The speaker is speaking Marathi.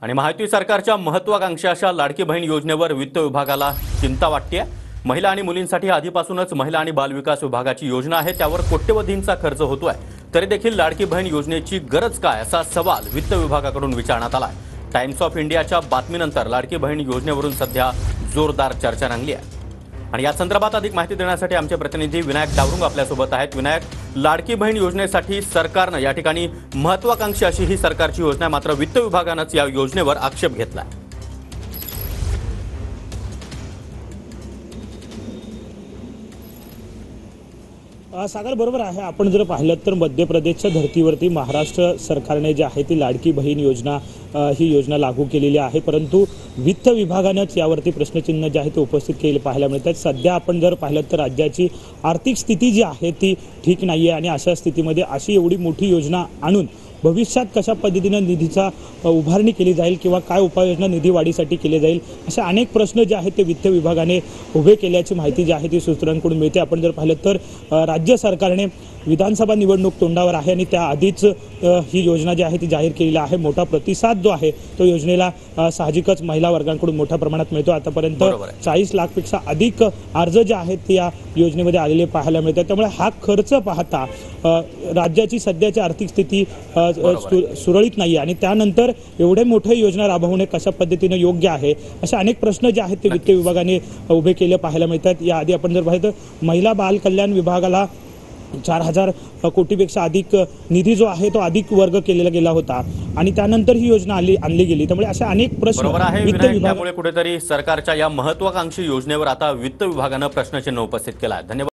आणि महायुती सरकारच्या महत्त्वाकांक्षी अशा लाडकी बहीण योजनेवर वित्त विभागाला चिंता वाटते। महिला आणि मुलींसाठी आधीपासूनच महिला आणि बालविकास विभागाची योजना आहे, त्यावर कोट्यवधींचा खर्च होतोय। तरी देखील लाडकी बहीण योजनेची गरज काय असा सवाल वित्त विभागाकडून विचारण्यात आलाय। टाइम्स ऑफ इंडियाच्या बातमीनंतर लाडकी बहीण योजनेवरून सध्या जोरदार चर्चा रंगली आहे। आणि या संदर्भात अधिक माहिती देण्यासाठी आमचे प्रतिनिधी विनायक डावरुंग आपल्यासोबत आहेत। विनायक, लाडकी बहीण योजनेसाठी सरकारने या ठिकाणी महत्त्वाकांक्षी अशी ही सरकारची योजना आहे, मात्र वित्त विभागानेच या योजनेवर आक्षेप घेतला आहे। सागर बरोबर आहे। आपण जर पाहिलं तर मध्य प्रदेशच्या धर्तीवरती महाराष्ट्र सरकारने जे आहे ती लाडकी बहीण योजना ही योजना लागू केलेली आहे, परंतु वित्त विभागानेच यावरती प्रश्नचिन्ह जे आहे ते उपस्थित केले पाहायला मिळतात। सध्या आपण जर पाहिलं तर राज्याची आर्थिक स्थिती जी आहे ती ठीक नाहीये आणि अशा स्थितीमध्ये अशी एवढी मोठी योजना आणून भविष्यात कशा पद्धतीने निधीचा उभारणी केली जाईल किंवा काय उपाययोजना निधी वाढीसाठी केले जाईल अशा अनेक प्रश्न जे आहेत ते वित्त विभागाने उभे केल्याची माहिती जी आहे ती सूत्रांकडून मिळते। आपण जर पाहिलं तर राज्य सरकारने विधानसभा निवडणूक तोंडावर आहे आणि त्याआधीच ही योजना जी आहे ती जाहीर केलेली आहे। मोठा प्रतिसाद जो आहे तो योजनेला साहजिकच महिला वर्गांकडून मोठ्या प्रमाणात मिळतो। आतापर्यंत 40 लाखपेक्षा अधिक अर्ज जे आहेत ते या योजनेमध्ये आलेले पाहायला मिळतात। त्यामुळे हा खर्च पाहता राज्याची सध्याची आर्थिक स्थिती सुरळीत नाही आणि त्यानंतर एवढे मोठे योजना राबवणे कशा पद्धतीने योग्य आहे अशा अनेक प्रश्न जे आहेत ते वित्त विभागाने उभे केले पाहायला मिळतात। याआधी आपण जर पाहिलं तर महिला बाल कल्याण विभागाला 4000 कोटीपेक्षा अधिक निधी जो आहे तो अधिक वर्ग केलेला गेला होता आणि त्यानंतर ही योजना आणली गेली। त्यामुळे अशा अनेक प्रश्न वित्त विभागामुळे कुठेतरी सरकारच्या या महत्त्वाकांक्षी योजनेवर आता वित्त विभागाने प्रश्नचिन्ह उपस्थित केला आहे। धन्यवाद।